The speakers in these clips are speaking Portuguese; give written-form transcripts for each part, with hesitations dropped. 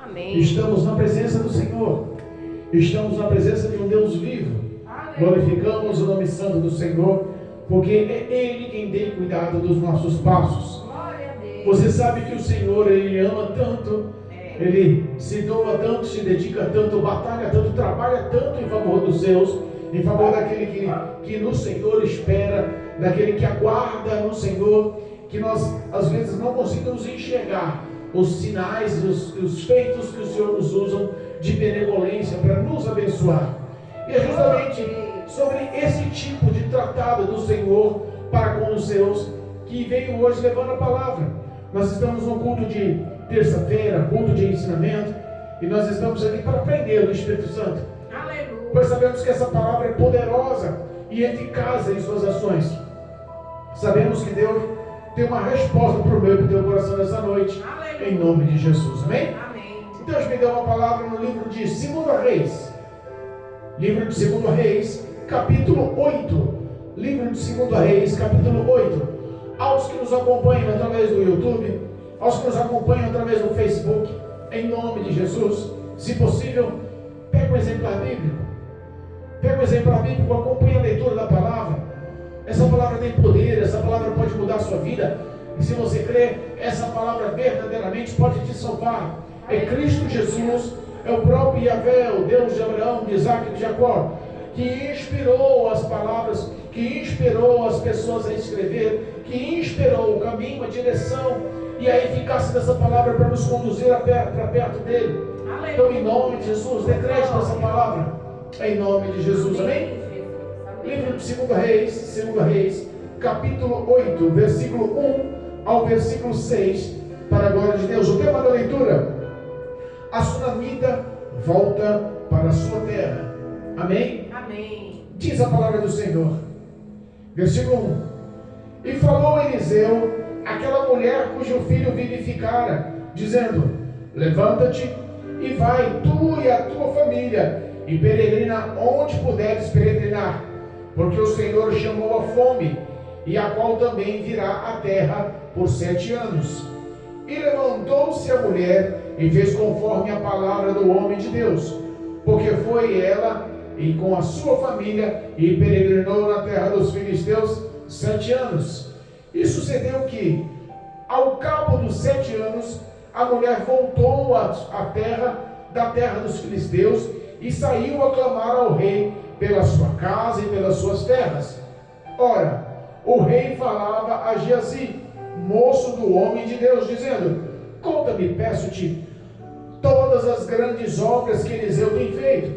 Amém. Estamos na presença do Senhor. Estamos na presença de um Deus vivo. Glorificamos o nome santo do Senhor, porque é Ele quem tem cuidado dos nossos passos. Glória a Deus. Você sabe que o Senhor, Ele ama tanto, Ele se doa tanto, se dedica tanto, batalha tanto, trabalha tanto em favor dos seus, em favor daquele que no Senhor espera, daquele que aguarda no Senhor, que nós às vezes não conseguimos enxergar os sinais, os feitos que o Senhor nos usa de benevolência para nos abençoar. E é justamente sobre esse tipo de tratado do Senhor para com os seus que veio hoje levando a palavra. Nós estamos no culto de terça-feira, culto de ensinamento, e nós estamos aqui para aprender do Espírito Santo. Aleluia. Pois sabemos que essa palavra é poderosa e eficaz em suas ações. Sabemos que Deus tem uma resposta para o meu e para o teu coração nessa noite. Aleluia. Em nome de Jesus, amém? Amém. Deus me deu uma palavra no livro de 2 Reis. Livro de 2 Reis, capítulo 8. Livro de 2 Reis, capítulo 8. Aos que nos acompanham através do YouTube, aos que nos acompanham através do Facebook, em nome de Jesus, se possível, pega um exemplar bíblico. Pega um exemplar bíblico, acompanhe a leitura da palavra. Essa palavra tem poder, essa palavra pode mudar a sua vida. E se você crê, essa palavra verdadeiramente pode te salvar. É Cristo Jesus, é o próprio Yahvé, o Deus de Abraão, de Isaac e de Jacó, que inspirou as palavras, que inspirou as pessoas a escrever, que inspirou o caminho, a direção e a eficácia dessa palavra para nos conduzir para perto dele. Aleluia. Então, em nome de Jesus, decrete essa palavra, em nome de Jesus, amém? Livro de 2 Reis, capítulo 8, versículo 1 ao versículo 6, para a glória de Deus. O tema da leitura: a sunamita volta para a sua terra. Amém? Amém. Diz a palavra do Senhor. Versículo 1. E falou Eliseu àquela mulher cujo filho vivificara, dizendo: levanta-te e vai, tu e a tua família, e peregrina onde puderes peregrinar, porque o Senhor chamou a fome, e a qual também virá à terra por 7 anos. E levantou-se a mulher e fez conforme a palavra do homem de Deus, porque foi ela e com a sua família e peregrinou na terra dos filisteus 7 anos. E sucedeu que, ao cabo dos 7 anos, a mulher voltou à terra da terra dos filisteus e saiu a clamar ao rei pela sua casa e pelas suas terras. Ora, o rei falava a Geazi, moço do homem de Deus, dizendo: conta-me, peço-te, todas as grandes obras que Eliseu tem feito.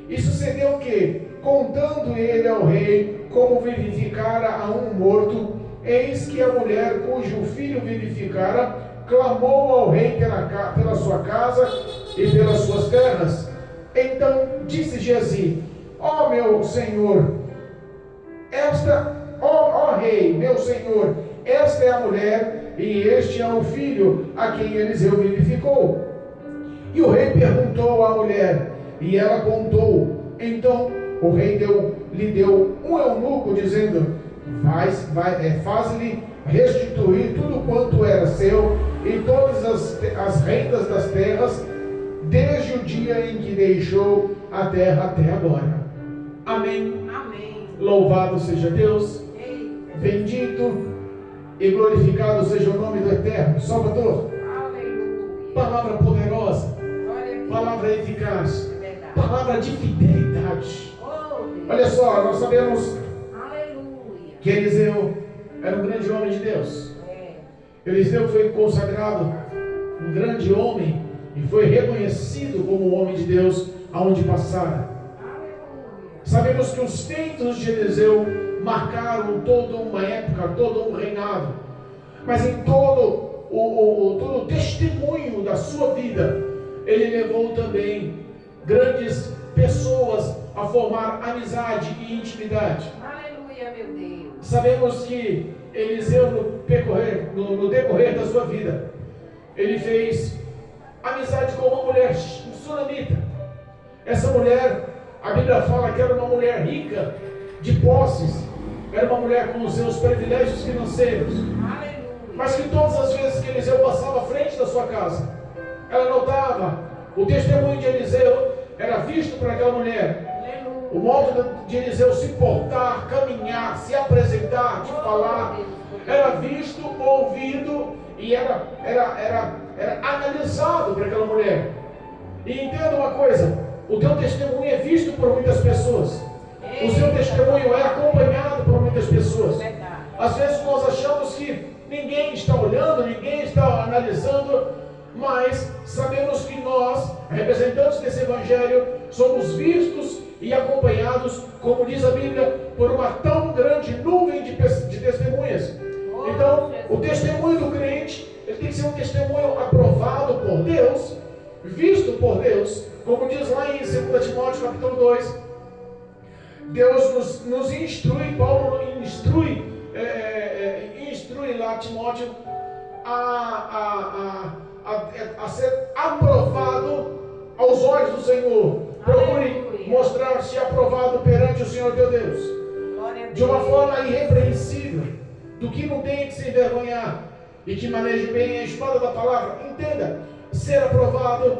E sucedeu que, contando ele ao rei como vivificara a um morto, eis que a mulher cujo filho vivificara clamou ao rei pela sua casa e pelas suas terras. Então disse Geazi: ó meu senhor, ó rei, meu senhor, esta é a mulher e este é o filho a quem Eliseu vivificou. E o rei perguntou à mulher, e ela contou. Então o rei lhe deu um eunuco, dizendo: faz-lhe restituir tudo quanto era seu e todas as rendas das terras, desde o dia em que deixou a terra até agora. Amém. Amém. Louvado seja Deus, Eita. bendito e glorificado seja o nome do Eterno Salvador. Aleluia. Palavra poderosa, Glória a Deus. palavra eficaz, É verdade. palavra de fidelidade. Oh, Deus. Olha só, nós sabemos Aleluia. que Eliseu era um grande homem de Deus. É. Eliseu foi consagrado um grande homem e foi reconhecido como um homem de Deus aonde passara. Aleluia. Sabemos que os feitos de Eliseu marcaram toda uma época, todo um reinado. Mas em todo o testemunho da sua vida, ele levou também grandes pessoas a formar amizade e intimidade. Aleluia, meu Deus. Sabemos que Eliseu, no decorrer da sua vida, ele fez amizade com uma mulher sunamita. Essa mulher, a Bíblia fala que era uma mulher rica de posses, era uma mulher com os seus privilégios financeiros, Aleluia. mas que todas as vezes que Eliseu passava à frente da sua casa, ela notava O testemunho de Eliseu era visto por aquela mulher. O modo de Eliseu se portar, caminhar, se apresentar, de falar, era visto, ouvido e era analisado por aquela mulher. E entenda uma coisa: o teu testemunho é visto por muitas pessoas. O seu testemunho é acompanhado por muitas pessoas. Às vezes nós achamos que ninguém está olhando, ninguém está analisando, mas sabemos que nós, representantes desse Evangelho, somos vistos e acompanhados, como diz a Bíblia, por uma tão grande nuvem de testemunhas. Então, o testemunho do crente, ele tem que ser um testemunho aprovado por Deus, visto por Deus, como diz lá em 2 Timóteo capítulo 2. Deus nos instrui, Paulo instrui lá Timóteo a ser aprovado aos olhos do Senhor. Procure mostrar-se aprovado perante o Senhor teu Deus, de uma forma irrepreensível, do que não tem que se envergonhar, e que maneje bem a espada da palavra. Entenda, ser aprovado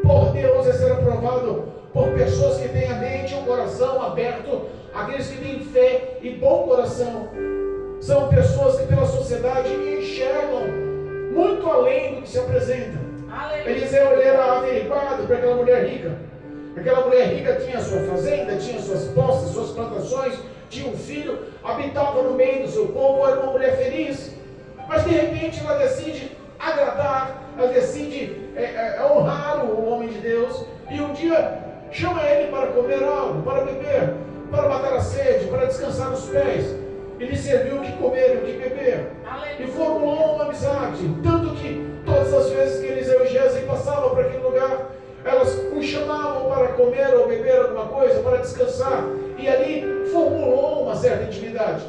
por Deus é ser aprovado por pessoas que têm a mente e o coração aberto, aqueles que têm fé e bom coração. São pessoas que pela sociedade enxergam muito além do que se apresenta. Eliseu, ele era averiguado para aquela mulher rica. Aquela mulher rica tinha sua fazenda, tinha suas posses, suas plantações, tinha um filho, habitava no meio do seu povo, era uma mulher feliz. Mas de repente ela decide agradar, ela decide honrar o homem de Deus, e um dia chama ele para comer algo, para beber, para matar a sede, para descansar os pés. Ele serviu o que comer e o que beber. E formulou uma amizade, tanto que todas as vezes que Eliseu e Geazi passavam por aquele lugar, elas o chamavam para comer ou beber alguma coisa, para descansar, e ali formulou uma certa intimidade.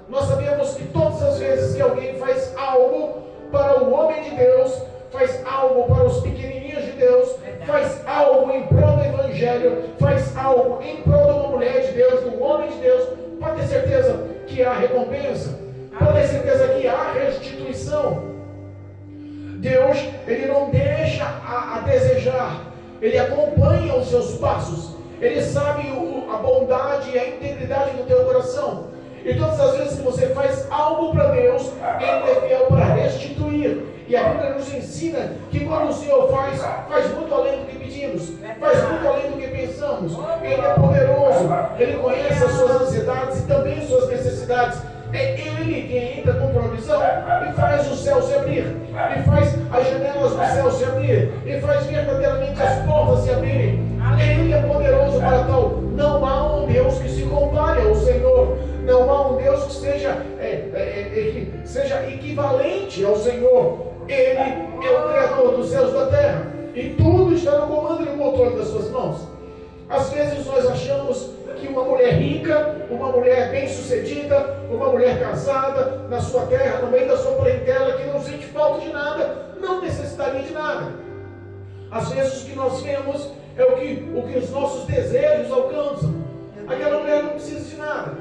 Nós sabemos que todas as vezes que alguém faz algo para o homem de Deus, faz algo para os pequenininhos de Deus, faz algo em prol do Evangelho, faz algo em prol de uma mulher de Deus, de um homem de Deus, pode ter certeza que há recompensa, pode ter certeza que há restituição. Deus, ele não deixa a desejar, ele acompanha os seus passos, ele sabe a bondade e a integridade do teu coração. E todas as vezes que você faz algo para Deus, ele é fiel para restituir. E a Bíblia nos ensina que quando o Senhor faz muito além do que pedimos, faz muito além do que pensamos. Ele é poderoso, ele conhece as suas ansiedades e também suas necessidades. É Ele quem entra com provisão e faz o céu se abrir, e faz as janelas do céu se abrir, e faz verdadeiramente as portas se abrirem. Ele é poderoso para tal. Não há um Deus que se compare ao Senhor. Não há um Deus que seja equivalente ao Senhor. Ele é o Criador dos céus e da terra, e tudo está no comando e no controle das suas mãos. Às vezes nós achamos que uma mulher rica, uma mulher bem-sucedida, uma mulher casada na sua terra, no meio da sua parentela, que não sente falta de nada, não necessitaria de nada. Às vezes o que nós vemos é o que os nossos desejos alcançam. Aquela mulher não precisa de nada,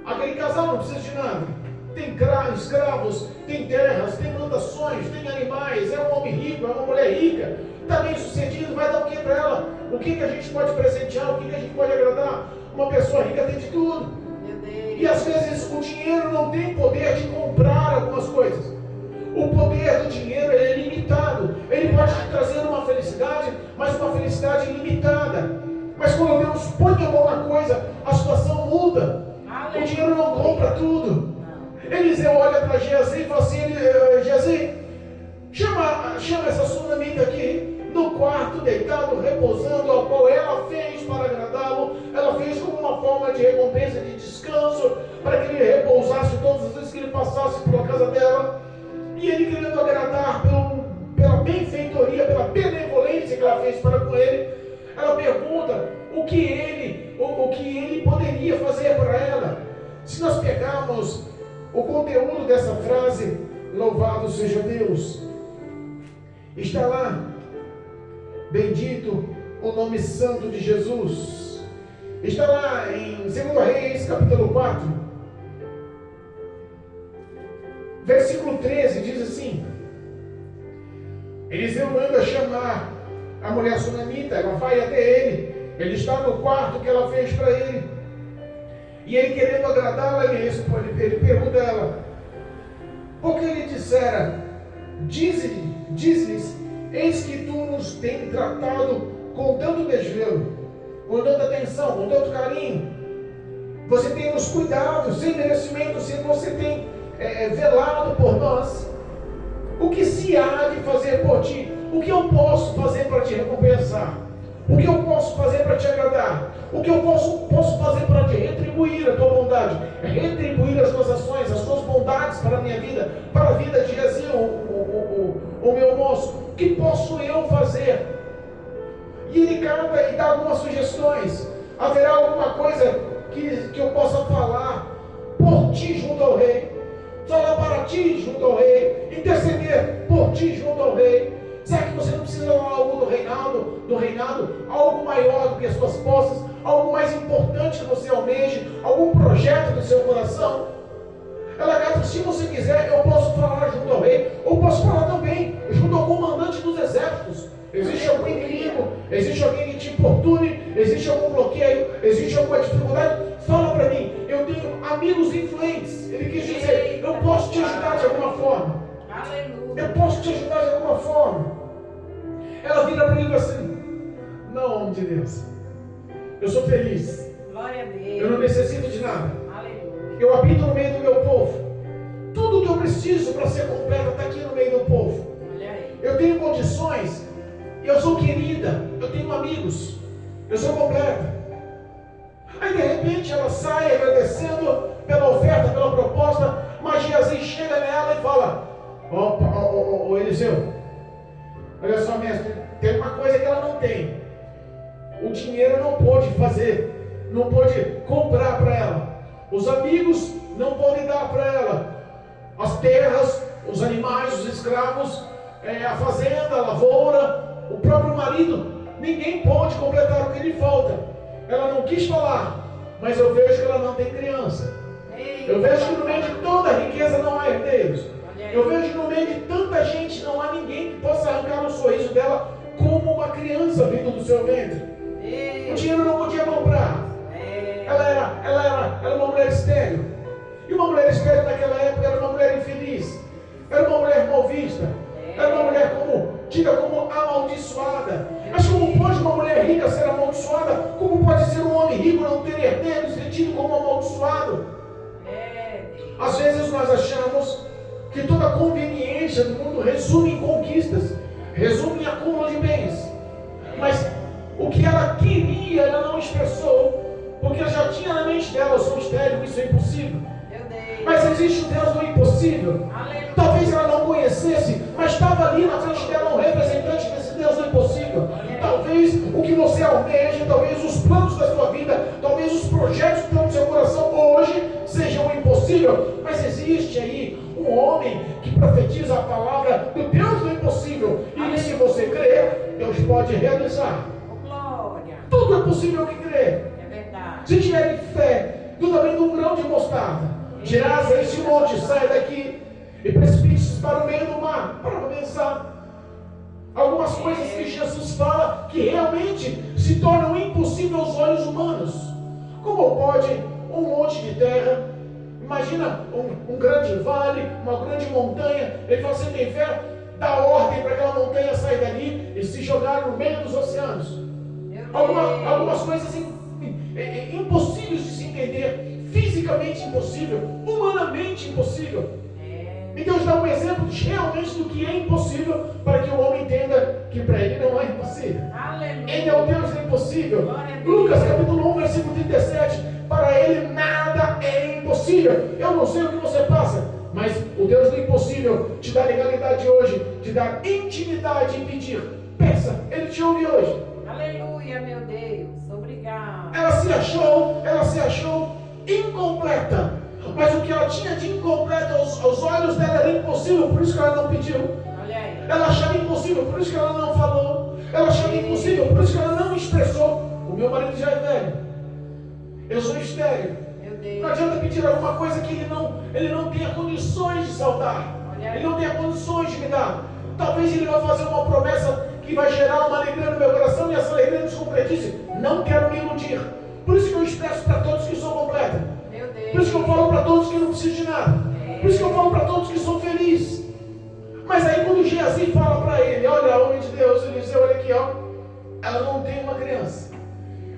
aquele casal não precisa de nada. Tem escravos, tem terras, tem plantações, tem animais, é um homem rico, é uma mulher rica, está bem sucedido, vai dar o que para ela? O que a gente pode presentear? O que a gente pode agradar? Uma pessoa rica tem de tudo. E às vezes o dinheiro não tem poder de comprar algumas coisas. O poder do dinheiro é limitado. Ele pode te trazer uma felicidade, mas uma felicidade limitada. Mas quando Deus põe a mão na coisa, a situação muda. O dinheiro não compra tudo. Eliseu olha para Geazi e fala assim: Geazi, chama essa sunamita aqui no quarto, deitado, repousando, ao qual ela fez para agradá-lo. Ela fez como uma forma de recompensa, de descanso, para que ele repousasse todas as vezes que ele passasse pela casa dela. E ele, querendo agradar pela benfeitoria, pela benevolência que ela fez para com ele, ela pergunta o que ele poderia fazer para ela. Se nós pegarmos o conteúdo dessa frase, louvado seja Deus, está lá: bendito o nome santo de Jesus. Está lá em 2 Reis, capítulo 4, versículo 13, diz assim: Eliseu manda chamar a mulher sunamita, ela vai até ele. Ele está no quarto que ela fez para ele. E ele, querendo agradá-la, ele pergunta a ela: por que lhe dissera, diz-lhes, eis que tu nos tem tratado com tanto desvelo, com tanta atenção, com tanto carinho. Você tem nos cuidado sem merecimento, você tem velado por nós. O que se há de fazer por ti? O que eu posso fazer para te recompensar? O que eu posso fazer para te agradar? O que eu posso fazer para te retribuir a tua bondade? Retribuir as tuas ações, as tuas bondades para a minha vida, para a vida de Jaziel, o meu moço. O que posso eu fazer? E ele canta e dá algumas sugestões. Haverá alguma coisa que eu possa falar por ti junto ao rei? Falar para ti junto ao rei? Interceder por ti junto ao rei? Será que você não precisa de algo do reinado, algo maior do que as suas posses, algo mais importante que você almeje, algum projeto do seu coração? Ela canta: se você quiser, eu posso falar junto ao rei, ou posso falar também junto ao comandante dos exércitos. Existe algum inimigo, existe alguém que te importune, existe algum bloqueio, existe alguma dificuldade? Fala para mim, eu tenho amigos influentes. Ele quis dizer: eu posso te ajudar de alguma forma. Aleluia. Eu posso te ajudar de alguma forma. Ela vira para ele e fala assim: não, homem de Deus, eu sou feliz. Glória a Deus. Eu não necessito de nada. Aleluia. Eu habito no meio do meu povo. Tudo que eu preciso para ser completo está aqui no meio do povo. Olha aí. Eu tenho condições. Eu sou querida. Eu tenho amigos. Eu sou completa. Aí de repente ela sai agradecendo pela oferta, pela proposta. Mas Geazi chega nela e fala: ô Eliseu, olha só, mestre, tem uma coisa que ela não tem. O dinheiro não pode fazer, não pode comprar para ela. Os amigos não podem dar para ela. As terras, os animais, os escravos, a fazenda, a lavoura, o próprio marido, ninguém pode completar o que lhe falta. Ela não quis falar, mas eu vejo que ela não tem criança. Eu vejo que no meio de toda a riqueza não há herdeiros. Eu vejo que no meio de tanta gente não há ninguém que possa arrancar o sorriso dela como uma criança vindo do seu ventre. O dinheiro não podia comprar. Ela era uma mulher estéril. E uma mulher estéril naquela época era uma mulher infeliz. Era uma mulher mal vista. Era uma mulher tida como amaldiçoada. Mas como pode uma mulher rica ser amaldiçoada? Como pode ser um homem rico não ter herdeiros e ser tido como amaldiçoado? Às vezes nós achamos que toda a conveniência do mundo resume em conquistas, resume em acúmulo de bens. Mas o que ela queria, ela não expressou, porque já tinha na mente dela: eu sou estéril, isso é impossível. Mas existe o Deus do impossível. Talvez ela não conhecesse, mas estava ali na frente dela um representante desse Deus do impossível. Talvez o que você almeja, talvez os planos da sua vida, talvez os projetos que estão no seu coração hoje sejam impossível. Mas existe aí um homem que profetiza a palavra do Deus do impossível. E se você crer, Deus pode realizar. Tudo é possível que crer. Se tiver fé do tamanho de um grão de mostarda, dirás a este monte: sai daqui e precipite-se para o meio do mar. Para começar, algumas coisas que Jesus fala que realmente se tornam impossíveis aos olhos humanos. Como pode um monte de terra, imagina um grande vale, uma grande montanha, ele fala: você tem fé? Dá ordem para aquela montanha sair dali e se jogar no meio dos oceanos. Algumas coisas impossíveis de se entender, fisicamente impossível, humanamente impossível. E Deus dá um exemplo realmente do que é impossível, para que o homem entenda que para ele não é impossível. Ele é o Deus do impossível. Lucas capítulo 1, versículo 37. Para ele nada é impossível. Eu não sei o que você passa, mas o Deus do impossível te dá legalidade hoje, te dá intimidade em pedir. Peça, ele te ouve hoje. Aleluia, meu Deus, obrigado. Ela se achou incompleta, mas o que ela tinha de incompleto aos olhos dela era impossível, por isso que ela não pediu. Olha aí. Ela achava impossível, por isso que ela não falou. Ela achava impossível, por isso que ela não expressou. O meu marido já é velho, eu sou estéril. Meu Deus. Não adianta pedir alguma coisa que ele não tenha condições de saltar. Ele não tenha condições de me dar. Talvez ele vai fazer uma promessa que vai gerar uma alegria no meu coração e essa alegria nos concretize. Não quero me iludir. Por isso que eu expresso para todos que sou completa. Meu Deus. Por isso que eu falo para todos que não preciso de nada. Por isso que eu falo para todos que sou feliz. Mas aí quando Geazi fala para ele, olha, homem de Deus, Eliseu, olha aqui, ó, ela não tem uma criança.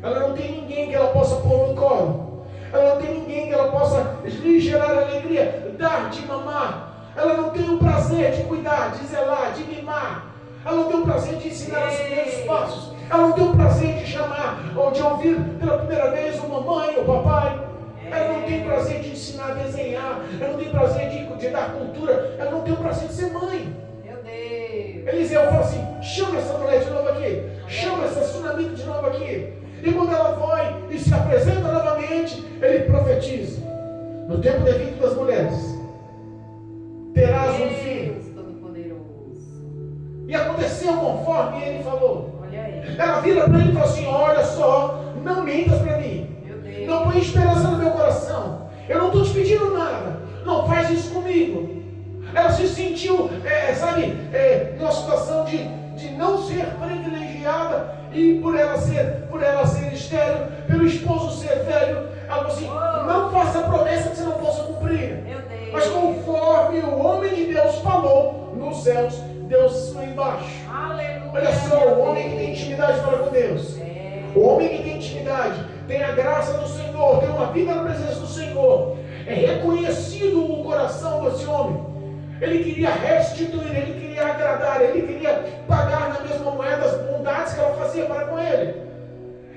Ela não tem ninguém que ela possa pôr no colo. Ela não tem ninguém que ela possa lhe gerar alegria, dar de mamar. Ela não tem o prazer de cuidar, de zelar, de mimar. Ela não tem o prazer de ensinar os primeiros passos. Ela não tem o prazer de chamar ou de ouvir pela primeira vez uma mamãe ou papai. Ela não tem prazer de ensinar a desenhar. Ela não tem prazer de dar cultura. Ela não tem o prazer de ser mãe. Meu Deus. Eliseu fala assim, chama essa mulher de novo aqui. Chama essa sunamita de novo aqui. E quando ela vai e se apresenta novamente, ele profetiza. No tempo devido das mulheres, terás um filho. Deus Todo-Poderoso. E aconteceu conforme ele falou. Olha aí. Ela vira para ele e fala assim, olha só, não mintas para mim. Meu Deus. Não põe esperança no meu coração. Eu não estou te pedindo nada. Não faz isso comigo. Ela se sentiu, numa situação de não ser privilegiada. E por ela ser estéril, pelo esposo ser velho, ela falou assim, não faça promessa que você não possa cumprir. Meu Deus. Mas conforme o homem de Deus falou, nos céus, Deus foi embaixo. Aleluia. Olha só, o homem que tem intimidade para com Deus. O homem que tem intimidade, tem a graça do Senhor, tem uma vida na presença do Senhor. É reconhecido o coração desse homem. Ele queria restituir, ele queria agradar, ele queria pagar na mesma moeda as bondades que ela fazia para com ele.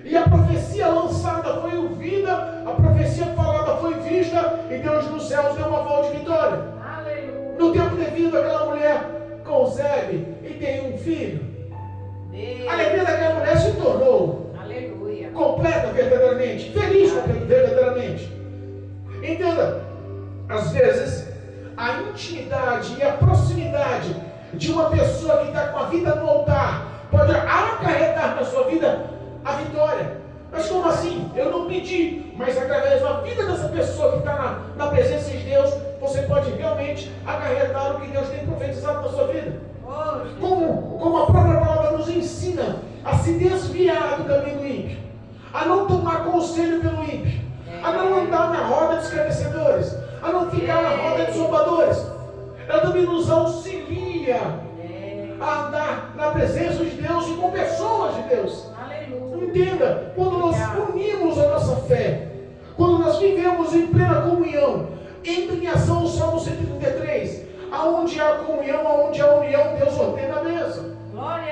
E a profecia lançada foi ouvida, a profecia falada foi vista, e Deus nos céus deu uma volta de vitória. Aleluia. No tempo devido, aquela mulher concebe e tem um filho. Deus. A alegria daquela mulher se tornou Aleluia. completa verdadeiramente, feliz verdadeiramente. Entenda, às vezes a intimidade e a proximidade de uma pessoa que está com a vida no altar pode acarretar na sua vida a vitória. Mas como assim? Eu não pedi, mas através da vida dessa pessoa que está na presença de Deus, você pode realmente acarretar o que Deus tem profetizado na sua vida. Como a própria palavra nos ensina a se desviar do caminho do ímpio, a não tomar conselho pelo ímpio, a não andar na roda de escarnecedores, a não ficar na roda de zombadores. Ela também nos auxilia a andar na presença de Deus e com pessoas de Deus. Aleluia. Entenda, quando nós unimos a nossa fé, quando nós vivemos em plena comunhão, entra em ação o Salmo 133, aonde há comunhão, aonde há união, Deus ordena a bênção.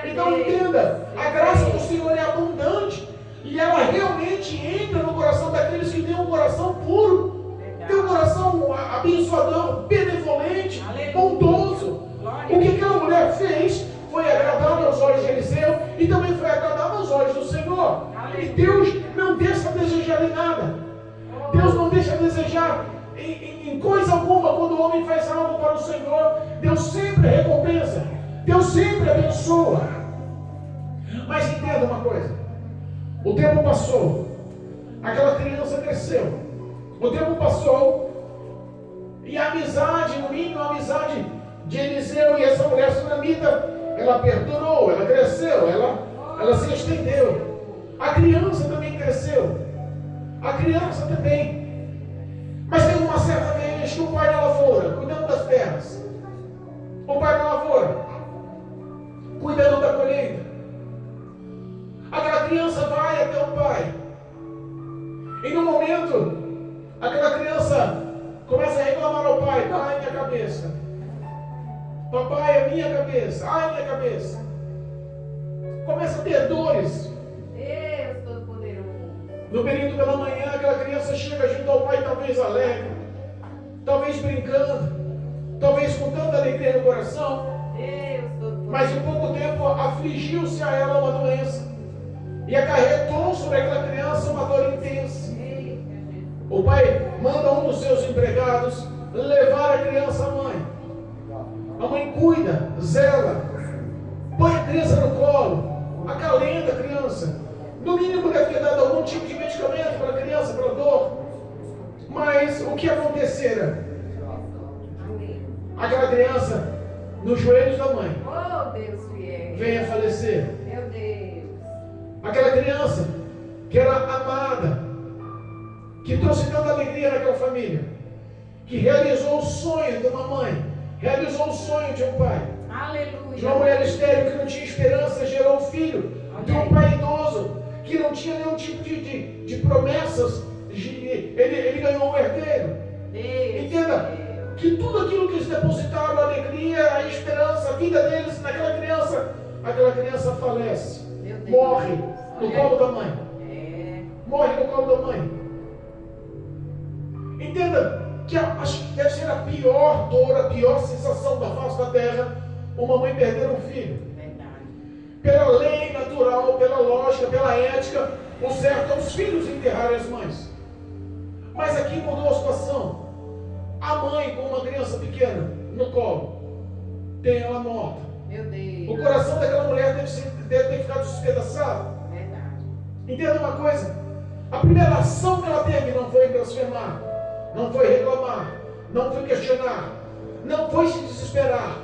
Então entenda, a graça do Senhor é abundante e ela realmente entra no coração daqueles que têm um coração puro, tem um coração abençoador, benevolente, bondoso. O que aquela mulher fez foi agradável aos olhos de Eliseu e também foi agradável aos olhos do Senhor. E Deus não deixa a desejar em nada. Deus não deixa a desejar em coisa alguma. Quando o homem faz algo para o Senhor, Deus sempre recompensa, Deus sempre abençoa. Mas entenda uma coisa, o tempo passou, aquela criança cresceu, o tempo passou, e a amizade, no mínimo a amizade de Eliseu e essa mulher sunamita, ela perdurou, ela cresceu, ela se estendeu. A criança também cresceu, a criança também. Mas teve uma certa vez que o pai da lavoura, cuidando das terras, o pai da lavoura, cuidando da colheita, aquela criança vai até o pai, e no momento, aquela criança começa a reclamar ao pai: ai, minha cabeça, papai, a minha cabeça, ai, minha cabeça. Começa a ter dores. Deus Todo-Poderoso. No período pela manhã, aquela criança chega junto ao pai, talvez alegre, talvez brincando, talvez com tanta alegria no coração. Deus Todo-Poderoso. Mas em pouco tempo afligiu-se a ela uma doença e acarretou sobre aquela criança uma dor intensa. O pai manda um dos seus empregados levar a criança à mãe. A mãe cuida, zela, põe a criança no colo, acalenta a criança. No mínimo deve ter dado algum tipo de medicamento para a criança, para a dor. Mas o que acontecera? Aquela criança nos joelhos da mãe. Oh, Deus fiel. venha falecer. Meu Deus. Aquela criança que era amada, que trouxe tanta alegria naquela família, que realizou o sonho de uma mãe, realizou o sonho de um pai, Aleluia. de uma mulher estéril que não tinha esperança, gerou um filho, de um pai idoso que não tinha nenhum tipo de promessas, ele ganhou um herdeiro. Deus. Entenda que tudo aquilo que eles depositaram, a alegria, a esperança, a vida deles naquela criança falece, Meu Deus. morre no Olha colo aí. da mãe. É. Morre no colo da mãe. Entenda que acho que deve ser a pior dor, a pior sensação da face da terra, uma mãe perder um filho. Verdade. Pela lei natural, pela lógica, pela ética, o certo é os filhos enterrarem as mães. Mas aqui mudou a situação. A mãe com uma criança pequena no colo, tem ela morta. Meu Deus. O coração daquela mulher deve ter ficado despedaçado. Verdade. Entenda uma coisa, a primeira ação que ela teve não foi blasfemar, não foi reclamar, não foi questionar, não foi se desesperar.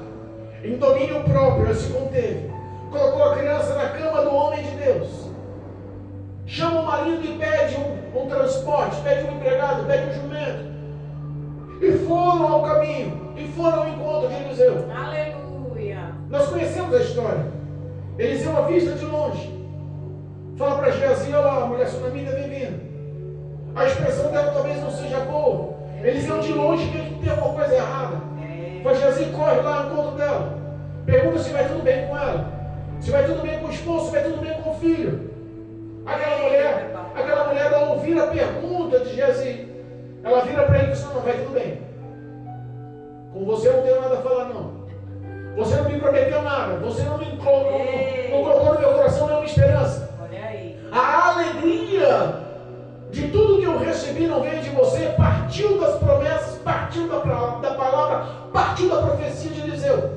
Em domínio próprio, ela se conteve, colocou a criança na cama do homem de Deus, chama o marido e pede um transporte, pede um empregado, pede um jumento, e foram ao caminho, e foram ao encontro de Eliseu. Aleluia. Nós conhecemos a história. Eliseu avista de longe, fala para Geazi: olha lá, a mulher sunamita vem vindo. A expressão dela talvez não seja boa. Eliseu de longe vê que tem alguma coisa errada. Faz Geazi, corre lá ao encontro dela, pergunta se vai tudo bem com ela, se vai tudo bem com o esposo, se vai tudo bem com o filho. Aquela mulher ao ouvir a pergunta de Geazi, ela vira para ele e diz: não, vai tudo bem. Com você eu não tenho nada a falar, não. Você não me prometeu nada. Você não colocou no meu coração nenhuma esperança. Olha aí. A alegria de tudo que eu recebi não veio de você. Partiu das promessas, partiu da palavra, partiu da profecia de Eliseu.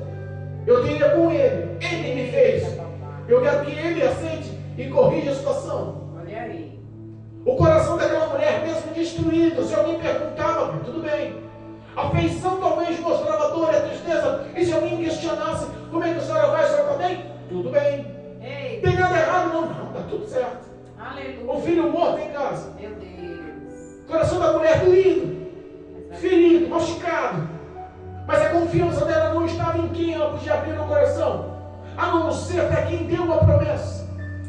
Eu diria com ele. Ele me fez. Eu quero que ele aceite e corrija a situação. Olha aí. O coração daquela mulher, mesmo destruído, se alguém perguntava, tudo bem. A feição talvez mostrava dor e tristeza. E se alguém questionasse: como é que a senhora vai? A senhora está bem? Tudo bem. Ei. Tem nada errado? Não, está tudo certo. Aleluia. O filho morto em casa. Meu Deus. Coração da mulher doído, ferido, machucado. Mas a confiança dela não estava em quem ela podia abrir no coração, a não ser para quem deu uma promessa.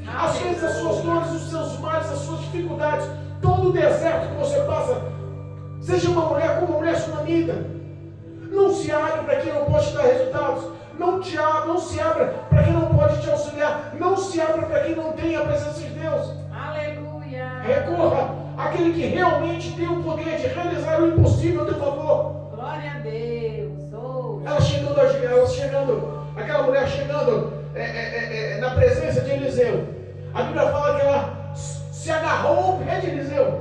Às vezes as suas dores, os seus males, as suas dificuldades, todo o deserto que você passa, seja uma mulher como uma mulher sunamita, não se abre para quem não pode te dar resultados. Não se abra para quem não pode te auxiliar. Não se abra para quem não tem a presença de Deus. Aleluia. Recorra àquele que realmente tem o poder de realizar o impossível a teu favor. Glória a Deus. Oh. Aquela mulher chegando na presença de Eliseu. A Bíblia fala que ela se agarrou ao pé de Eliseu.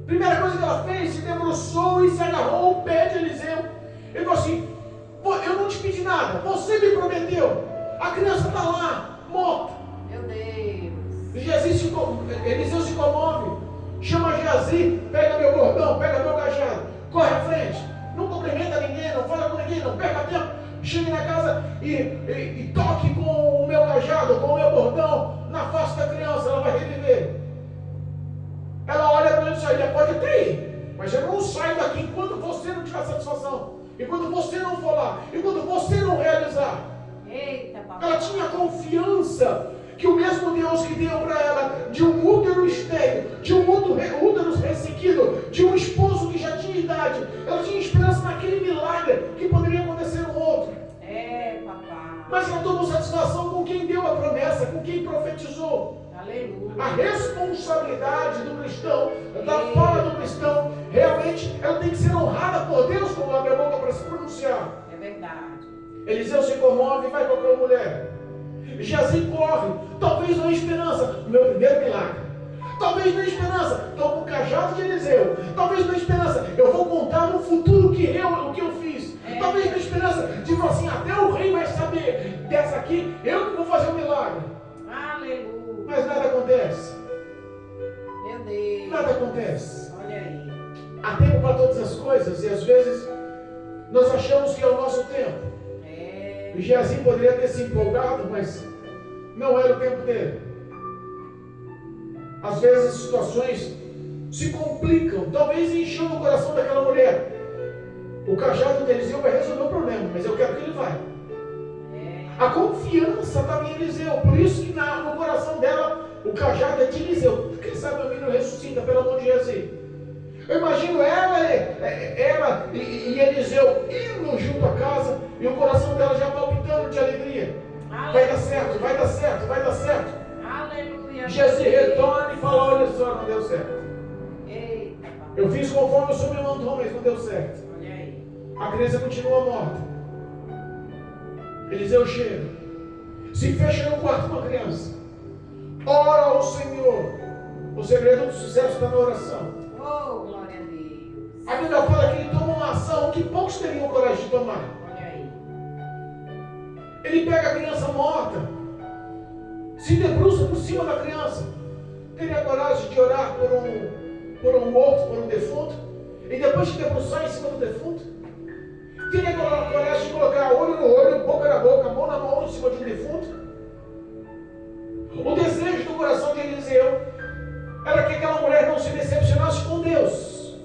Primeira coisa que ela fez, se debruçou e se agarrou ao pé de Eliseu. Ele falou assim: eu não te pedi nada, você me prometeu. A criança está lá, morta. Meu Deus. Eliseu se comove, chama Geazi, pega meu bordão, pega meu cajado, corre à frente, não cumprimenta ninguém, não fala com ninguém, não perca tempo, chegue na casa e toque com o meu cajado, com o meu bordão na face da criança, ela vai reviver. Ela olha para ele e diz: olha, pode até ir, mas eu não saio daqui enquanto você não tiver satisfação, enquanto você não for lá, enquanto você não realizar. Eita, papai. Ela tinha confiança que o mesmo Deus que deu para ela de um útero estéril, de um útero ressequido, de um esposo que já tinha idade, ela tinha esperança naquele milagre que poderia acontecer no outro. Papai. Mas ela tomou satisfação com quem deu a promessa, com quem profetizou. Aleluia. A responsabilidade do cristão, da fala do cristão, realmente ela tem que ser honrada por Deus quando abre a boca para se pronunciar. É verdade. Eliseu se comove e vai com aquela mulher. Geazi corre, talvez não há esperança, meu primeiro milagre. Talvez não há esperança, estou com o cajado de Eliseu. Talvez não há esperança, eu vou contar no futuro o que eu fiz. Talvez não há esperança, de falar assim: até o rei vai saber dessa aqui, eu que vou fazer um milagre. Aleluia. Mas nada acontece. Meu Deus. Nada acontece. Olha aí. Há tempo para todas as coisas e às vezes nós achamos que é o nosso tempo. E Geazi poderia ter se empolgado, mas não era o tempo dele. Às vezes as situações se complicam, talvez encheu no coração daquela mulher. O cajado de Eliseu vai resolver o problema, mas eu quero que ele vá. A confiança estava em Eliseu, por isso que no coração dela o cajado é de Eliseu. Quem sabe o menino ressuscita pela mão de Jesus. Eu imagino ela e Eliseu indo junto à casa e o coração dela já palpitando de alegria. Vai dar certo, vai dar certo, vai dar certo. Aleluia. Jesus retorna e fala: olha só, não deu certo. Eita, Eu fiz conforme o Senhor me mandou, mas não deu certo. olha aí. A criança continua morta. Eliseu chega, se fecha no quarto com a criança, ora ao Senhor. O segredo do sucesso está na oração. Oh, glória a Deus. A Bíblia fala que ele toma uma ação que poucos teriam coragem de tomar. Olha aí. Ele pega a criança morta, se debruça por cima da criança. Teria coragem de orar por um morto, por um defunto, e depois de debruçar em cima do defunto? Teria coragem de colocar olho no olho, boca na boca, mão na mão em cima de um defunto? O desejo do coração de Eliseu era que aquela mulher não se decepcionasse com Deus,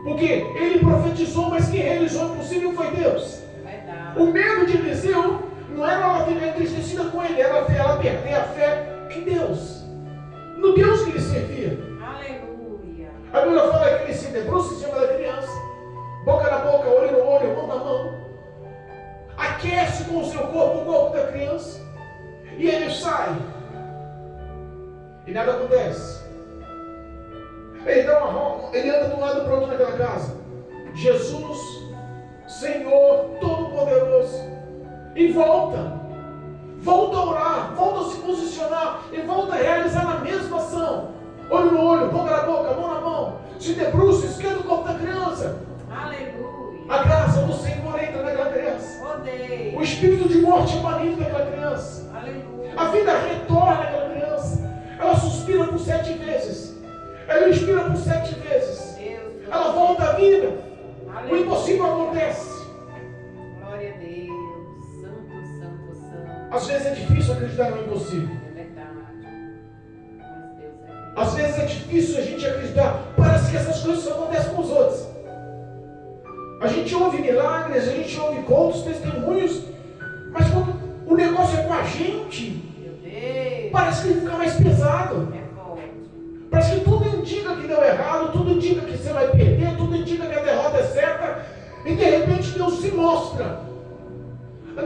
porque ele profetizou, mas quem realizou o impossível foi Deus. Verdade. O medo de Eliseu não era ela ficar entristecida com ele, era ela perder a fé em Deus, no Deus que ele servia. Aleluia. A Bíblia fala que ele se debruça em cima da criança, boca na boca, olho no olho, mão na mão, aquece com o seu corpo o corpo da criança, e ele sai, e nada acontece. Ele anda de um lado para o outro naquela casa. Jesus, Senhor Todo-Poderoso, e volta a orar, volta a se posicionar, e volta a realizar a mesma ação. Olho no olho, boca na boca, mão na mão, se debruça, esquenta o corpo da criança. Aleluia. A graça do Senhor entra naquela criança. Odeio. O espírito de morte é banido daquela criança. Aleluia. A vida retorna naquela criança. Ela suspira por 7 vezes. Ela inspira por 7 vezes. Deus. Ela volta à vida. O Aleluia. impossível acontece. Glória a Deus. Santo, santo, santo. Às vezes é difícil acreditar no impossível. É verdade. Mas Deus é fiel. Às vezes é difícil a gente acreditar. Parece que essas coisas só acontecem com os outros. A gente ouve milagres, a gente ouve contos, testemunhos, mas quando o negócio é com a gente, Meu Deus. parece que ele fica mais pesado. É forte. Parece que tudo indica que deu errado, tudo indica que você vai perder, tudo indica que a derrota é certa, e de repente Deus se mostra.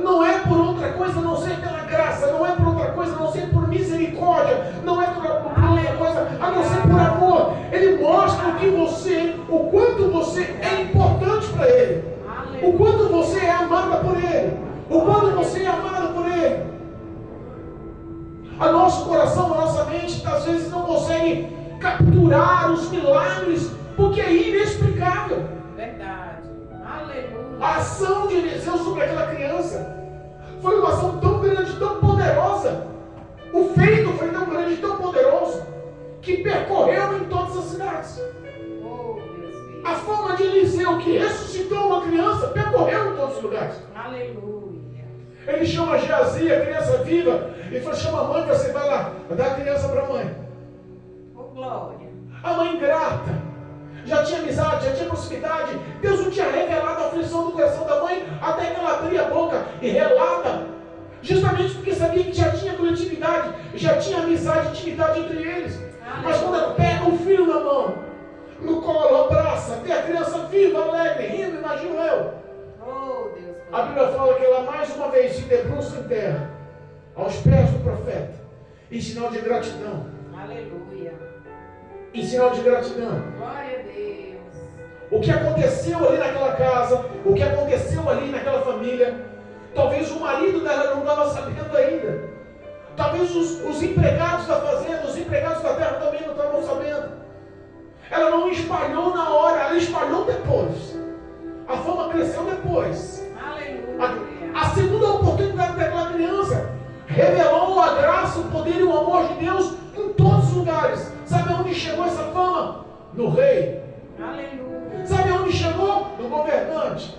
Não é por outra coisa a não ser pela graça, não é por outra coisa a não ser por misericórdia, não é por outra coisa a não ser por amor. Ele mostra o quanto você é importante para Ele, o quanto você é amada por Ele, o quanto você é amado por Ele. A nosso coração, a nossa mente, às vezes não consegue capturar os milagres, porque é inexplicável. Verdade. Aleluia. A ação de Eliseu sobre aquela criança foi uma ação tão grande, tão poderosa. O feito foi tão grande, tão poderoso, que percorreu em todas as cidades. Oh, Deus filho. A fama de Eliseu, que ressuscitou uma criança, percorreu em todos os lugares. Aleluia. Ele chama Geazi, a criança viva, e fala: chama a mãe, você vai lá, dá a criança para a mãe. Oh, glória. A mãe grata, já tinha amizade, já tinha proximidade. Deus não tinha revelado a aflição do coração da mãe, até que ela abria a boca e relata, justamente porque sabia que já tinha coletividade, já tinha amizade, intimidade entre eles. Mas quando ela pega o filho na mão, no colo, abraça, vê a criança viva, alegre, rindo, imagino eu. Oh, Deus. A Bíblia fala que ela mais uma vez se debruça em terra, aos pés do profeta, em sinal de gratidão. Aleluia. Em sinal de gratidão. Glória a Deus. O que aconteceu ali naquela casa, o que aconteceu ali naquela família, talvez o marido dela não estava sabendo ainda. Talvez os empregados da fazenda, os empregados da terra também não estavam sabendo. Ela não espalhou na hora, ela espalhou depois. A fama cresceu depois. Aleluia. A segunda oportunidade daquela criança revelou a graça, o poder e o amor de Deus em todos os lugares. Sabe aonde chegou essa fama? No rei. Aleluia. Sabe aonde chegou? No governante.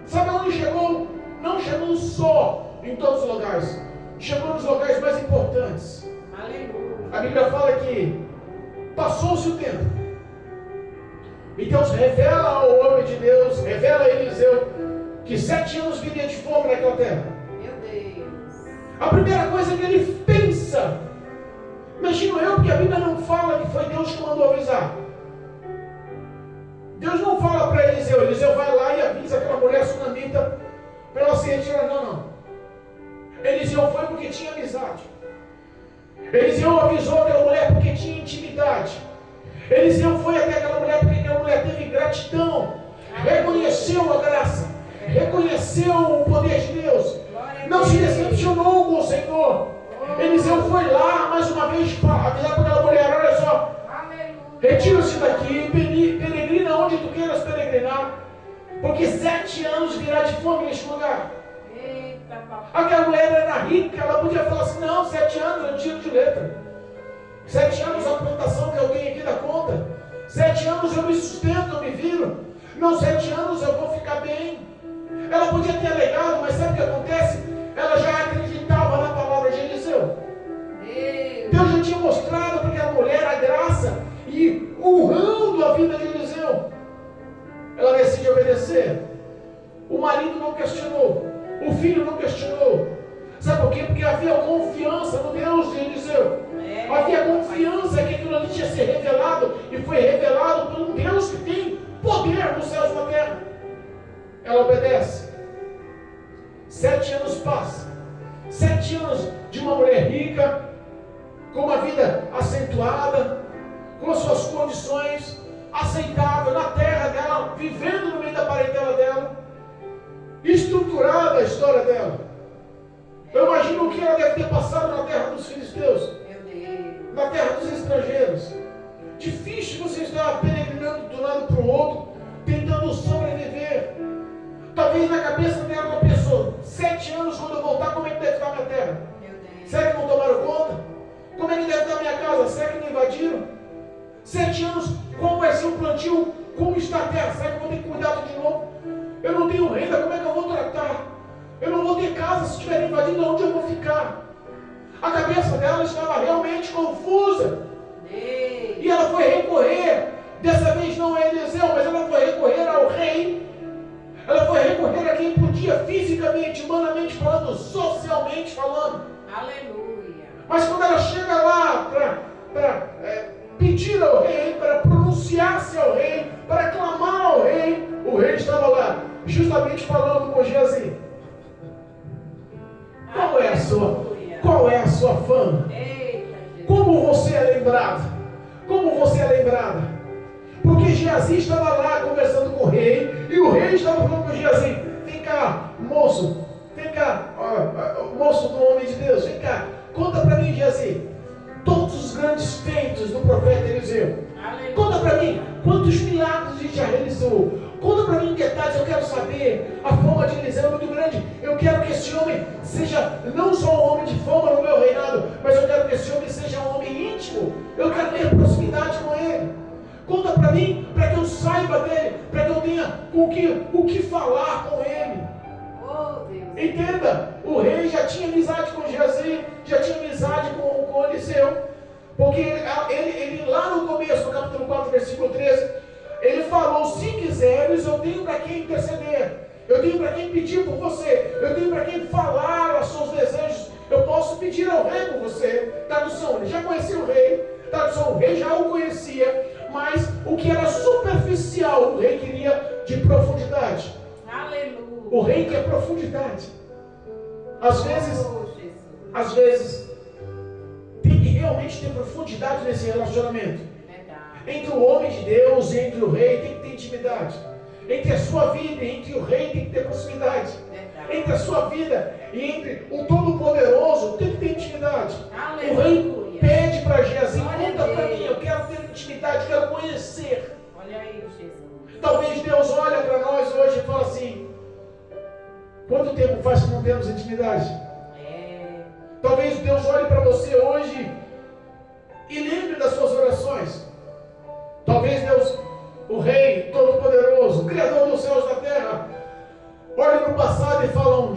Sabe aonde chegou? não chegou só em todos os lugares, chegou nos locais mais importantes. Aleluia. A Bíblia fala que passou-se o tempo, e Deus revela ao homem de Deus, revela a Eliseu, que 7 anos viria de fome naquela terra. Meu Deus. A primeira coisa que ele pensa, imagino eu, porque a Bíblia não fala que foi Deus que mandou avisar. Deus não fala para Eliseu, Eliseu vai lá e avisa aquela mulher sunamita para ela se retirar. Não. Eliseu foi porque tinha amizade. Eliseu avisou aquela mulher porque tinha intimidade. Eliseu foi até aquela mulher porque aquela mulher teve gratidão, reconheceu a graça, reconheceu o poder de Deus, não se decepcionou com o Senhor. Eliseu foi lá mais uma vez para avisar para aquela mulher: olha só, retira-se daqui, peregrina onde tu queiras peregrinar, porque 7 anos virá de fome neste lugar. Aquela mulher era rica, ela podia falar assim: não, 7 anos eu tiro de letra. 7 anos a plantação que eu tenho aqui dá conta. 7 anos eu me sustento, eu me viro. Não, 7 anos eu vou ficar bem. Ela podia ter alegado, mas sabe o que acontece? Ela já acreditava na palavra de Eliseu. Deus já tinha mostrado para aquela mulher a graça e honrando a vida de Eliseu. Ela decide obedecer. O marido não questionou, o filho não questionou. Sabe por quê? Porque havia confiança no Deus de Eliseu. Havia confiança que aquilo ali tinha sido revelado, e foi revelado por um Deus que tem poder nos céus e na terra. Ela obedece. 7 anos passam. 7 anos de uma mulher rica, com uma vida acentuada, com as suas condições aceitáveis na terra dela, vivendo no meio da parentela dela, estruturada a história dela. Eu imagino o que ela deve ter passado na terra dos filisteus, na terra dos estrangeiros. Difícil você estar peregrinando de um lado para o outro, tentando sobreviver. Talvez na cabeça dela uma pessoa: 7 anos, quando eu voltar, como é que deve estar a minha terra? Será que não tomaram conta? Como é que deve estar a minha casa? Será que não invadiram? 7 anos, qual vai ser o plantio? Como está a terra? Será que eu vou ter que cuidar de novo? Eu não tenho renda, como é que eu vou tratar? Eu não vou ter casa, se estiver invadindo, onde eu vou ficar? A cabeça dela estava realmente confusa. E ela foi recorrer, dessa vez não a Eliseu, mas ela foi recorrer ao rei. Ela foi recorrer a quem podia, fisicamente, humanamente falando, socialmente falando. Aleluia. Mas quando ela chega lá para pedir ao rei, para pronunciar-se ao rei, para clamar ao rei, o rei estava lá, justamente falando com Geazi. Qual é a sua fama? Como você é lembrado? Como você é lembrada? Porque Geazi estava lá conversando com o rei, e o rei estava falando com Geazi: vem cá, moço, vem cá, moço do homem de Deus, vem cá, conta para mim, Geazi, todos os grandes feitos do profeta Eliseu. Conta para mim quantos milagres ele já realizou. Conta para mim em detalhes, eu quero saber. A fama de Eliseu é muito grande. Eu quero que esse homem seja não só um homem de fama no meu reinado, mas eu quero que esse homem seja um homem íntimo. Eu quero ter proximidade com ele. Conta para mim, para que eu saiba dele, para que eu tenha o que falar com ele. Oh, Deus. Entenda, o rei já tinha amizade com Geazi, já tinha amizade com Eliseu, porque ele lá no começo, no capítulo 4, versículo 13, ele falou: se quiseres, eu tenho para quem interceder, eu tenho para quem pedir por você, eu tenho para quem falar os seus desejos, eu posso pedir ao rei por você. Tradução, ele já conhecia o rei, tradução, o rei já o conhecia, mas o que era superficial, o rei queria de profundidade. Aleluia. O rei quer profundidade. Às vezes, tem que realmente ter profundidade nesse relacionamento. Entre o homem de Deus e entre o rei tem que ter intimidade. Entre a sua vida e entre o rei tem que ter proximidade. Entre a sua vida e entre o Todo-Poderoso tem que ter intimidade. O rei pede para Geazi: conta para mim, eu quero ter intimidade, eu quero conhecer. Olha aí, Jesus. Talvez Deus olhe para nós hoje e fale assim: quanto tempo faz que não temos intimidade? Talvez Deus olhe para você hoje e lembre das suas orações. Talvez Deus, o Rei Todo-Poderoso, Criador dos céus e da terra, olhe no passado e fale: um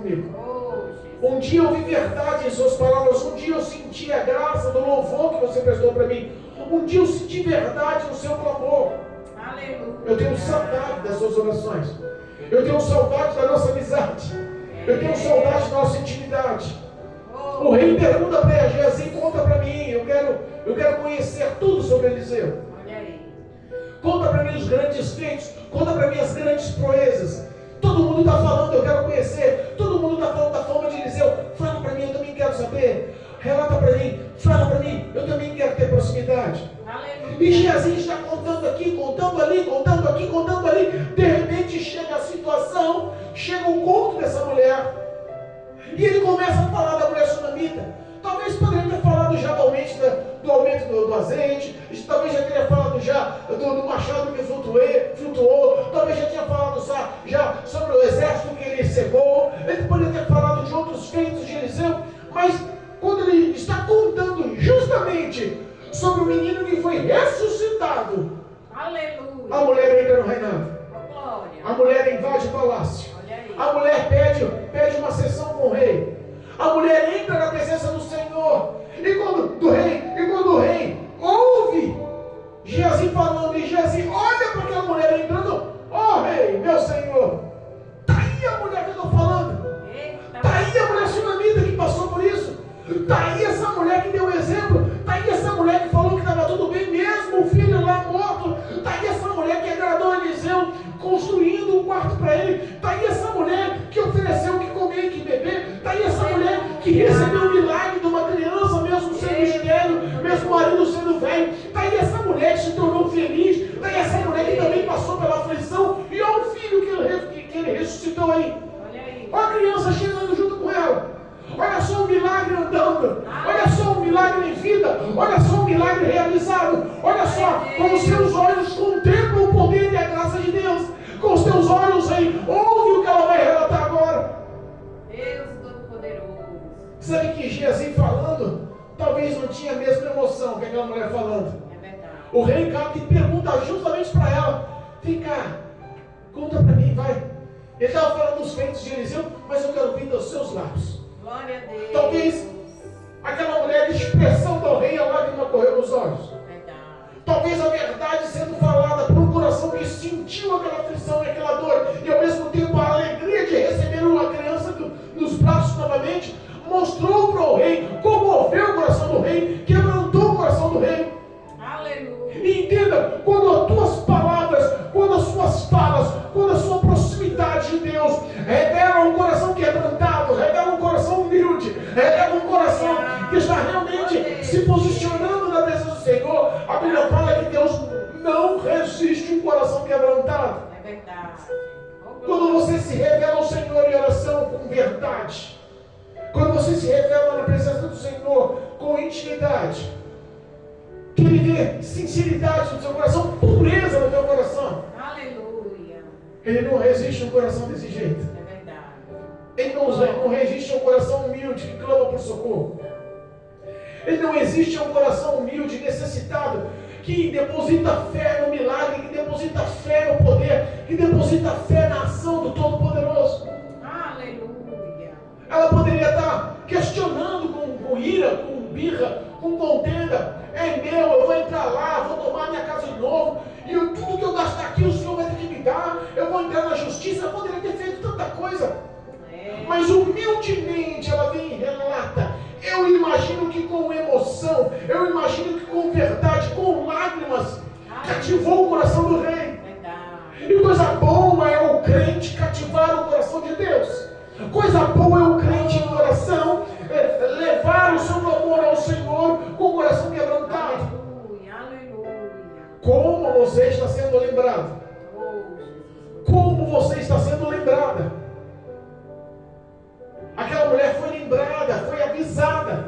comigo. Oh, Jesus. Um dia eu vi verdade em suas palavras. Um dia eu senti a graça do louvor que você prestou para mim. Um dia eu senti verdade no seu clamor. Aleluia. Eu tenho saudade das suas orações. Eu tenho saudade da nossa amizade. Eu tenho saudade da nossa intimidade. O rei pergunta para Geazi, conta para mim. Eu quero conhecer tudo sobre Eliseu. Olha aí. Conta para mim os grandes feitos. Conta para mim as grandes proezas. Todo mundo está falando, eu quero conhecer. Todo mundo está falando da fama de Eliseu. Fala para mim, eu também quero saber. Relata para mim, fala para mim, eu também quero ter proximidade. Aleluia. E Geazi está contando aqui, contando ali, contando aqui, contando ali. De repente chega a situação, chega o culto dessa mulher. E ele começa a falar da mulher sunamita. Talvez poderia ter falado já do aumento do azeite. Talvez já teria falado já do machado que flutuou. Talvez já tinha falado já sobre o exército que ele cegou. Ele poderia ter falado de outros feitos de Eliseu. Mas quando ele está contando justamente sobre o menino que foi ressuscitado, aleluia, a mulher entra no reinado. glória. A mulher invade o palácio. Olha aí. A mulher pede uma sessão com o rei. A mulher entra na presença do Senhor. E quando o rei ouve Geazi falando, e Geazi olha para aquela mulher entrando, ó rei, meu Senhor, está aí a mulher que eu estou falando. Está aí a mulher sunamita que passou por isso. Está aí essa mulher que deu exemplo. Está aí essa mulher que falou que estava tudo bem, mesmo o filho lá morto. Está aí essa mulher que agradou Eliseu, construindo um quarto para ele. Está aí essa mulher que ofereceu o que comer e que beber. Está aí essa mulher que recebeu o milagre de uma criança, mesmo sendo estéril, mesmo o marido sendo velho. Está aí essa mulher que se tornou feliz. Está aí essa mulher que também passou pela aflição. E olha o filho que ele ressuscitou aí. Olha a criança chegando junto com ela. Olha só o milagre andando. Olha só o milagre em vida. Olha só o milagre realizado. Olha só como os seus olhos contemplam o poder e a graça de Deus. Com os teus olhos aí, ouve o que ela vai relatar agora. Deus Todo-Poderoso. Sabe que Geazi falando, talvez não tinha a mesma emoção que aquela mulher falando. É verdade. O rei Cabe pergunta justamente para ela: vem cá, conta para mim, vai. Ele estava falando dos feitos de Eliseu, mas eu quero ouvir dos seus lábios. Glória a Deus. Talvez aquela mulher, a expressão do rei, a lágrima correu nos olhos. Verdade. Talvez a verdade sendo falada por um coração que sentiu aquela aflição e aquela dor, e ao mesmo tempo a alegria de receber uma criança nos braços novamente, mostrou para o rei, comoveu o coração do rei, quebrantou o coração do rei. Aleluia. E entenda, quando as tuas palavras, quando as suas falas, quando a sua proximidade de Deus revela um coração quebrantado, revela um coração humilde, revela um coração que está realmente se posicionando na presença do Senhor, a Bíblia fala que Deus não resiste um coração quebrantado. É verdade. Quando você se revela ao Senhor em oração com verdade, quando você se revela na presença do Senhor com intimidade, que Ele vê sinceridade no seu coração, pureza no teu coração, Aleluia. Ele não resiste um coração desse jeito. É verdade. Ele não resiste a um coração humilde que clama por socorro. Ele não resiste a um coração humilde, necessitado, que deposita fé no milagre, que deposita fé no poder, que deposita fé na ação do Todo-Poderoso. Aleluia. Ela poderia estar questionando com ira, com birra, com contenda. É meu, eu vou entrar lá, vou tomar minha casa de novo, e tudo que eu gastar aqui o Senhor vai ter que me dar. Eu vou entrar na justiça. Ela poderia ter feito tanta coisa. Mas humildemente ela vem e relata. Eu imagino que com emoção, eu imagino que com verdade, com lágrimas, cativou o coração do rei. E coisa boa é o crente cativar o coração de Deus. Coisa boa é o crente em oração levar o seu clamor ao Senhor com o coração quebrantado. Aleluia. Como você está sendo lembrado? Como você está sendo lembrada? Aquela mulher foi lembrada, foi avisada.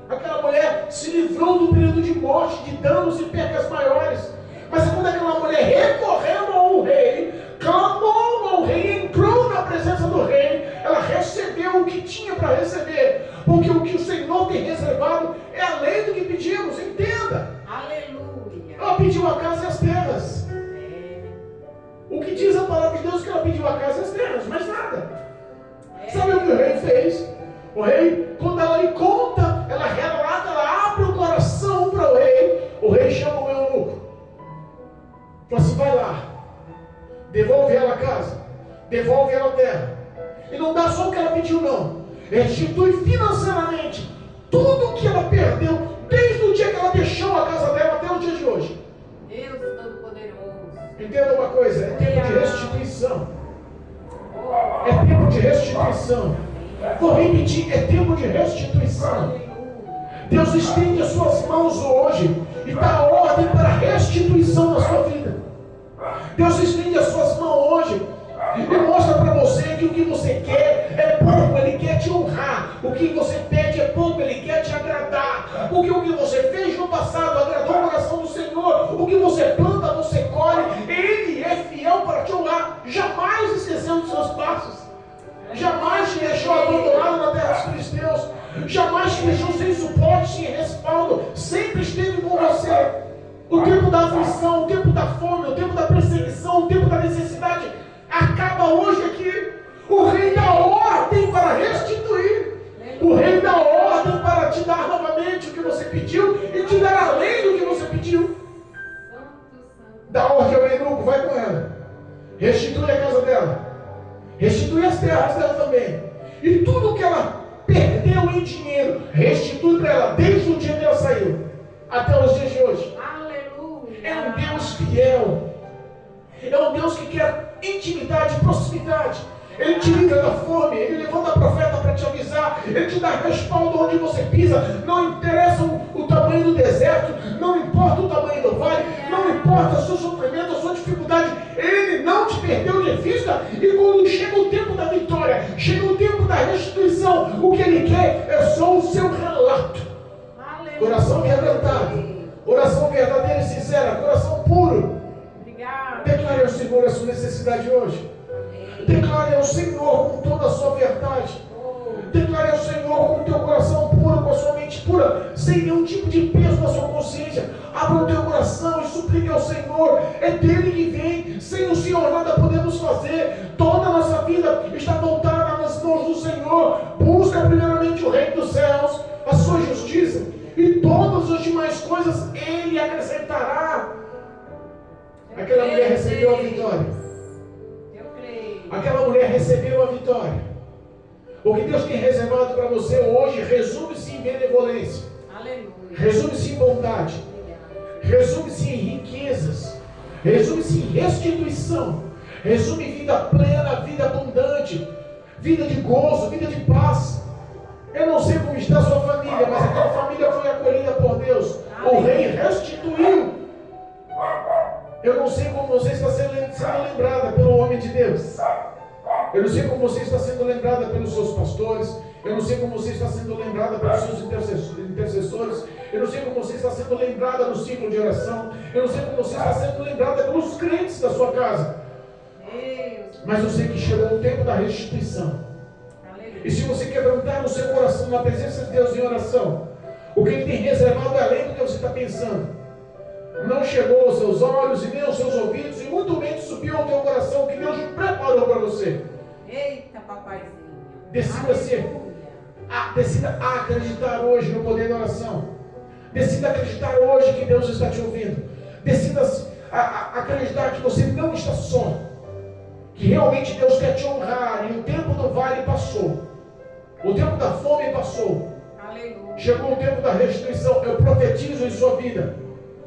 Aquela mulher se livrou do período de morte, de danos e percas maiores. Mas quando aquela mulher recorreu ao rei, clamou ao rei, entrou na presença do rei, ela recebeu o que tinha para receber. Porque o que o Senhor tem reservado é além do que pedimos, entenda. Aleluia. Ela pediu a casa e as terras. O que diz a palavra de Deus que ela pediu a casa e as terras, mais nada. Sabe o que o O rei, quando ela lhe conta, ela relata, ela abre o coração para o rei chama o eunuco. Fala assim, vai lá, devolve ela a casa, devolve ela a terra. E não dá só o que ela pediu, não. Restitui financeiramente tudo que ela perdeu, desde o dia que ela deixou a casa dela até o dia de hoje. Deus Todo-Poderoso. Entenda uma coisa, é tempo de restituição. É tempo de restituição. Vou repetir, é tempo de restituição. Deus estende as suas mãos hoje e dá ordem para a restituição da sua vida. Deus estende as suas mãos hoje e mostra para você que o que você quer é pouco, Ele quer te honrar. O que você pede é pouco, Ele quer te agradar. Porque o que você fez no passado agradou o coração do Senhor. O que você planta, você colhe. Ele é fiel para te honrar. Jamais esquecendo os seus passos. Jamais te deixou abandonado na terra dos filisteus. Jamais te deixou sem suporte, sem respaldo. Sempre esteve com você. O tempo da aflição, o tempo da fome, o tempo da perseguição, o tempo da necessidade acaba hoje aqui. O rei dá ordem para restituir. O rei dá ordem para te dar novamente o que você pediu e te dar além do que você pediu. Dá ordem ao eunuco, vai com ela. Restitui a casa dela. Restitui as terras dela também. E tudo que ela perdeu em dinheiro, restitui para ela desde o dia que ela saiu até os dias de hoje. Aleluia. É um Deus fiel. É um Deus que quer intimidade e proximidade. Ele te livra da fome. Ele levanta a profeta para te avisar. Ele te dá respaldo onde você pisa. Não interessa o tamanho do deserto. Não importa o tamanho do vale. Não importa o seu sofrimento, a sua dificuldade. Ele não te perdeu de vista. E quando chega o tempo da vitória, chega o tempo da restituição, o que Ele quer é só o seu relato. Aleluia. Coração quebrantado. Oração verdadeira e sincera. Coração puro. Obrigada. Declare ao Senhor a sua necessidade hoje. Declare ao Senhor com toda a sua verdade. Declare ao Senhor com o teu coração puro, com a sua mente pura, sem nenhum tipo de peso na sua consciência. Abra o teu coração e suplique ao Senhor. É dele que vem. Sem o Senhor nada podemos fazer. Toda a nossa vida está voltada nas mãos do Senhor. Busca primeiramente o Reino dos Céus, a sua justiça, e todas as demais coisas Ele acrescentará. Aquela mulher recebeu a vitória. Aquela mulher recebeu a vitória. O que Deus tem reservado para você hoje resume-se em benevolência. Aleluia. Resume-se em bondade. Resume-se em riquezas. Resume-se em restituição. Resume em vida plena, vida abundante, vida de gozo, vida de paz. Eu não sei como está a sua família, mas aquela família foi acolhida por Deus. O rei restituiu. Eu não sei como você está sendo lembrada pelo homem de Deus. Eu não sei como você está sendo lembrada pelos seus pastores. Eu não sei como você está sendo lembrada pelos seus intercessores. Eu não sei como você está sendo lembrada no ciclo de oração. Eu não sei como você está sendo lembrada pelos crentes da sua casa. Mas eu sei que chegou o tempo da restituição. E se você quebrantar o seu coração na presença de Deus em oração, o que Ele tem reservado é além do que você está pensando. Não chegou aos seus olhos e nem aos seus ouvidos, e muito menos subiu ao teu coração o que Deus preparou para você. Eita, papaizinho. Decida acreditar hoje no poder da oração. Decida acreditar hoje que Deus está te ouvindo. Decida acreditar que você não está só. Que realmente Deus quer te honrar. E o tempo do vale passou. O tempo da fome passou. Aleluia. Chegou o tempo da restituição. Eu profetizo em sua vida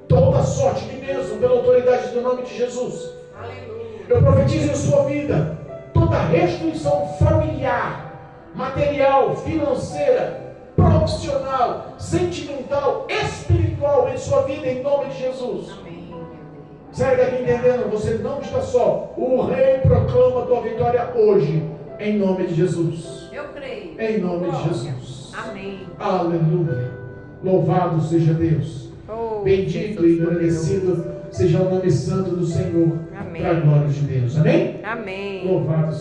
toda sorte de bênção pela autoridade do nome de Jesus. Aleluia. Eu profetizo em sua vida toda restituição familiar, material, financeira, profissional, sentimental, espiritual em sua vida em nome de Jesus. Amém. Sai daqui entendendo, você não está só. O Rei proclama a tua vitória hoje em nome de Jesus. Eu creio. Em nome de Jesus. Amém. Aleluia. Louvado seja Deus. Bendito e engrandecido seja o nome santo do Senhor. Amém. Para a glória de Deus. Amém? Amém. Louvado